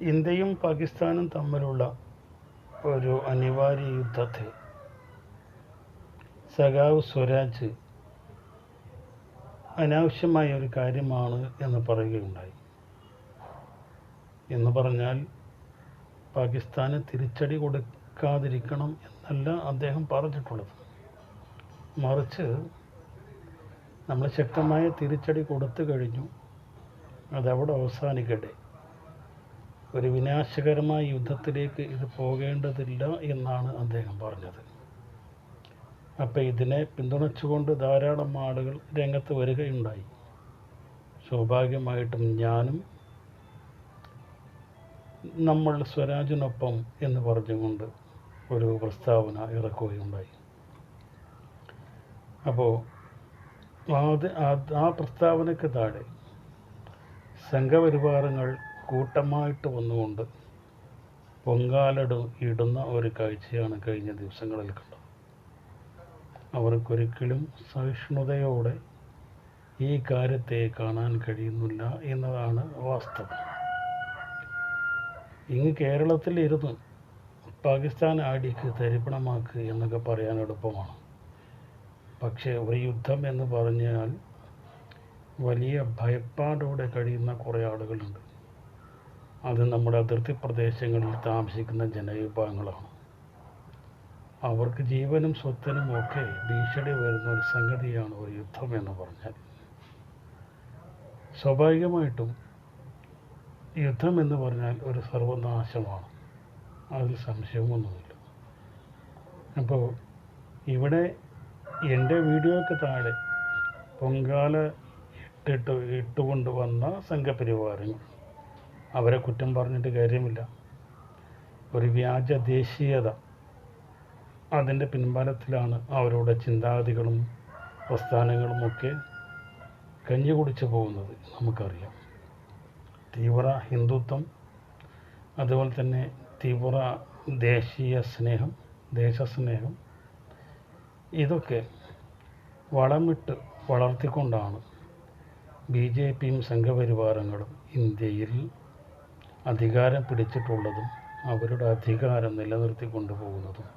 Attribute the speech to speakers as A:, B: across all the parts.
A: ഇന്ത്യയും പാകിസ്ഥാനും തമ്മിലുള്ള ഒരു അനിവാര്യ യുദ്ധത്തെ സഖാവ് സ്വരാജ് അനാവശ്യമായ ഒരു കാര്യമാണ് എന്ന് പറയുകയുണ്ടായി. എന്ന് പറഞ്ഞാൽ പാകിസ്ഥാന് തിരിച്ചടി കൊടുക്കാതിരിക്കണം എന്നല്ല അദ്ദേഹം പറഞ്ഞിട്ടുള്ളത്. മറിച്ച് നമ്മൾ ശക്തമായ തിരിച്ചടി കൊടുത്തു കഴിഞ്ഞു, അതവിടെ അവസാനിക്കട്ടെ. ഒരു വിനാശകരമായ യുദ്ധത്തിലേക്ക് ഇത് പോകേണ്ടതില്ല എന്നാണ് അദ്ദേഹം പറഞ്ഞത്. അപ്പോൾ ഇതിനെ പിന്തുണച്ചുകൊണ്ട് ധാരാളം ആളുകൾ രംഗത്ത് വരികയുണ്ടായി. സ്വാഭാവികമായിട്ടും ഞാനും നമ്മൾ സ്വരാജിനൊപ്പം എന്ന് പറഞ്ഞുകൊണ്ട് ഒരു പ്രസ്താവന ഇറക്കുകയുണ്ടായി. അപ്പോൾ ആ പ്രസ്താവനയ്ക്ക് താഴെ സംഘപരിവാരങ്ങൾ കൂട്ടമായിട്ട് വന്നുകൊണ്ട് പൊങ്കാലിടുന്ന ഒരു കാഴ്ചയാണ് കഴിഞ്ഞ ദിവസങ്ങളിൽ കണ്ടത്. അവർക്കൊരിക്കലും സഹിഷ്ണുതയോടെ ഈ കാര്യത്തെ കാണാൻ കഴിയുന്നില്ല എന്നതാണ് വാസ്തവം. ഇങ്ങ് കേരളത്തിൽ ഇരുന്ന് പാകിസ്ഥാൻ അടിക്ക് തരിപ്പണമാക്ക് എന്നൊക്കെ പറയാൻ എളുപ്പമാണ്. പക്ഷേ ഒരു യുദ്ധം എന്ന് പറഞ്ഞാൽ വലിയ ഭയപ്പാടോടെ കഴിയുന്ന കുറേ ആളുകളുണ്ട്. അത് നമ്മുടെ അതിർത്തി പ്രദേശങ്ങളിൽ താമസിക്കുന്ന ജനവിഭാഗങ്ങളാണ്. അവർക്ക് ജീവനും സ്വത്തിനും ഒക്കെ ഭീഷണി വരുന്ന ഒരു സംഗതിയാണ് ഒരു യുദ്ധം എന്ന് പറഞ്ഞാൽ. സ്വാഭാവികമായിട്ടും യുദ്ധം എന്ന് പറഞ്ഞാൽ ഒരു സർവനാശമാണ്, അതിൽ സംശയമൊന്നുമില്ല. അപ്പോൾ ഇവിടെ എൻ്റെ വീഡിയോയ്ക്ക് താഴെ പൊങ്കാല ഇട്ടുകൊണ്ട് വന്ന സംഘപരിവാരങ്ങൾ, അവരെ കുറ്റം പറഞ്ഞിട്ട് കാര്യമില്ല. ഒരു വ്യാജ ദേശീയത, അതിൻ്റെ പിൻബലത്തിലാണ് അവരുടെ ചിന്താഗതികളും പ്രസ്ഥാനങ്ങളുമൊക്കെ കഞ്ഞി കുടിച്ചു പോകുന്നത് നമുക്കറിയാം. തീവ്ര ഹിന്ദുത്വം, അതുപോലെ തന്നെ തീവ്ര ദേശസ്നേഹം, ഇതൊക്കെ വളമിട്ട് വളർത്തിക്കൊണ്ടാണ് BJPയും സംഘപരിവാരങ്ങളും ഇന്ത്യയിൽ അധികാരം പിടിച്ചിട്ടുള്ളതും അവരുടെ അധികാരം നിലനിർത്തിക്കൊണ്ടു പോകുന്നതും.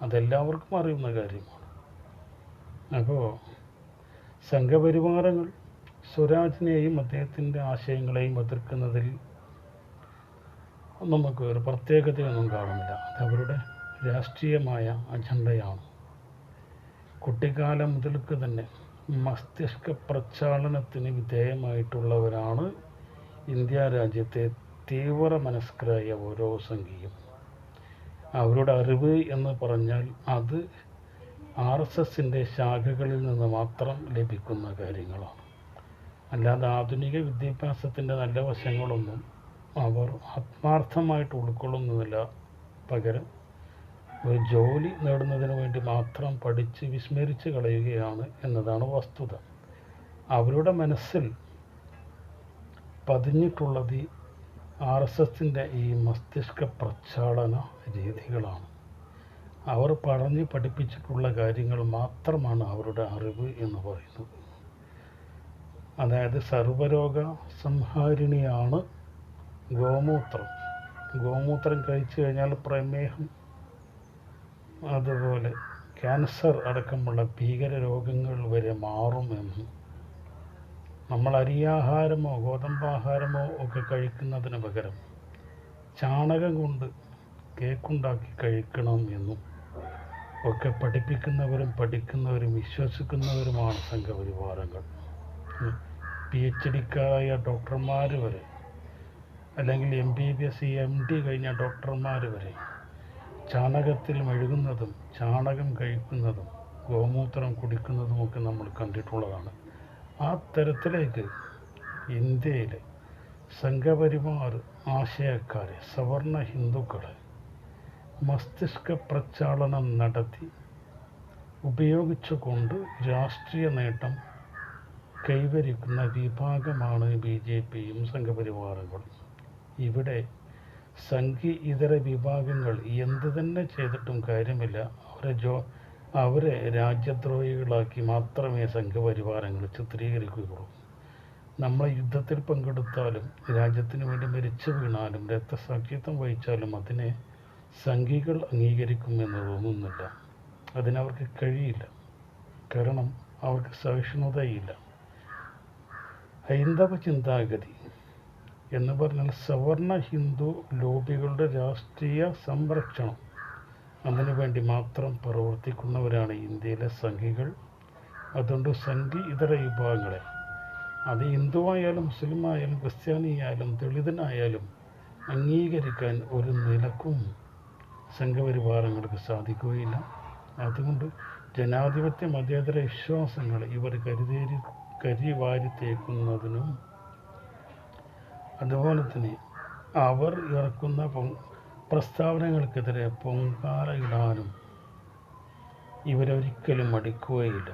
A: അതെല്ലാവർക്കും അറിയുന്ന കാര്യമാണ്. അപ്പോൾ സംഘപരിവാരങ്ങൾ സ്വരാജിനെയും അദ്ദേഹത്തിൻ്റെ ആശയങ്ങളെയും എതിർക്കുന്നതിൽ നമുക്ക് ഒരു പ്രത്യേകതയൊന്നും കാണുന്നില്ല. അത് അവരുടെ രാഷ്ട്രീയമായ അജണ്ടയാണ്. കുട്ടിക്കാലം മുതൽക്ക് തന്നെ മസ്തിഷ്ക പ്രക്ഷാളനത്തിന് വിധേയമായിട്ടുള്ളവരാണ് ഇന്ത്യ രാജ്യത്തെ തീവ്ര മനസ്കരായ ഓരോ സംഘിയും. അവരുടെ അറിവ് എന്ന് പറഞ്ഞാൽ അത് RSSൻ്റെ ശാഖകളിൽ നിന്ന് മാത്രം ലഭിക്കുന്ന കാര്യങ്ങളാണ്. അല്ലാതെ ആധുനിക വിദ്യാഭ്യാസത്തിൻ്റെ നല്ല വശങ്ങളൊന്നും അവർ ആത്മാർത്ഥമായിട്ട് ഉൾക്കൊള്ളുന്നില്ല. പകരം ഒരു ജോലി നേടുന്നതിന് വേണ്ടി മാത്രം പഠിച്ച് വിസ്മരിച്ച് കളയുകയാണ് എന്നതാണ് വസ്തുത. അവരുടെ മനസ്സിൽ പതിഞ്ഞിട്ടുള്ളത് RSSൻ്റെ ഈ മസ്തിഷ്ക പ്രക്ഷാളന രീതികളാണ്. അവർ പറഞ്ഞ് പഠിപ്പിച്ചിട്ടുള്ള കാര്യങ്ങൾ മാത്രമാണ് അവരുടെ അറിവ് എന്ന് പറയുന്നത്. അതായത് സർവ്വരോഗ സംഹാരിണിയാണ് ഗോമൂത്രം കഴിച്ചു കഴിഞ്ഞാൽ പ്രമേഹം, അതുപോലെ ക്യാൻസർ അടക്കമുള്ള ഭീകര രോഗങ്ങൾ വരെ മാറുമെന്നും, നമ്മൾ അരിയാഹാരമോ ഗോതമ്പാഹാരമോ ഒക്കെ കഴിക്കുന്നതിന് പകരം ചാണകം കൊണ്ട് കേക്കുണ്ടാക്കി കഴിക്കണം എന്നും ഒക്കെ പഠിപ്പിക്കുന്നവരും വിശ്വസിക്കുന്നവരുമാണ് സംഘപരിവാരങ്ങൾ. PhDക്കാരായ ഡോക്ടർമാർ വരെ, അല്ലെങ്കിൽ MBBS MD കഴിഞ്ഞ ഡോക്ടർമാർ വരെ ചാണകത്തിൽ മെഴുകുന്നതും ചാണകം കഴിക്കുന്നതും ഗോമൂത്രം കുടിക്കുന്നതുമൊക്കെ നമ്മൾ കണ്ടിട്ടുള്ളതാണ്. ആ തരത്തിലേക്ക് ഇന്ത്യയിലെ സംഘപരിവാർ ആശയക്കാരെ, സവർണ ഹിന്ദുക്കളെ മസ്തിഷ്ക പ്രക്ഷാളനം നടത്തി ഉപയോഗിച്ചുകൊണ്ട് രാഷ്ട്രീയ നേട്ടം കൈവരിക്കുന്ന വിഭാഗമാണ് BJPയും സംഘപരിവാരങ്ങളും. ഇവിടെ സംഘി ഇതര വിഭാഗങ്ങൾ എന്ത് തന്നെ ചെയ്തിട്ടും കാര്യമില്ല. അവരെ രാജ്യദ്രോഹികളാക്കി മാത്രമേ സംഘപരിവാരങ്ങൾ ചിത്രീകരിക്കുകയുള്ളൂ. നമ്മൾ യുദ്ധത്തിൽ പങ്കെടുത്താലും രാജ്യത്തിന് വേണ്ടി മരിച്ചു വീണാലും രക്തസാക്ഷിത്വം വഹിച്ചാലും അതിനെ സംഘികൾ അംഗീകരിക്കുമെന്ന് തോന്നുന്നില്ല. അതിനവർക്ക് കഴിയില്ല. കാരണം അവർക്ക് സഹിഷ്ണുതയില്ല. ഹൈന്ദവ ചിന്താഗതി എന്ന് പറഞ്ഞാൽ സവർണ ഹിന്ദു ലോബികളുടെ രാഷ്ട്രീയ സംരക്ഷണം, അതിനുവേണ്ടി മാത്രം പ്രവർത്തിക്കുന്നവരാണ് ഇന്ത്യയിലെ സംഘികൾ. അതുകൊണ്ട് സംഘി ഇതര വിഭാഗങ്ങളെ, അത് ഹിന്ദുവായാലും മുസ്ലിമായാലും ക്രിസ്ത്യാനിയായാലും ദളിതനായാലും അംഗീകരിക്കാൻ ഒരു നിലക്കും സംഘപരിവാരങ്ങൾക്ക് സാധിക്കുകയില്ല. അതുകൊണ്ട് ജനാധിപത്യ മതേതര വിശ്വാസങ്ങൾ ഇവർ കരിവാരിത്തേക്കുന്നതിനും അതുപോലെ തന്നെ അവർ ഇറക്കുന്ന പ്രസ്താവനകൾക്കെതിരെ പൊങ്കാലയിടാനും ഇവരൊരിക്കലും മടിക്കുകയില്ല.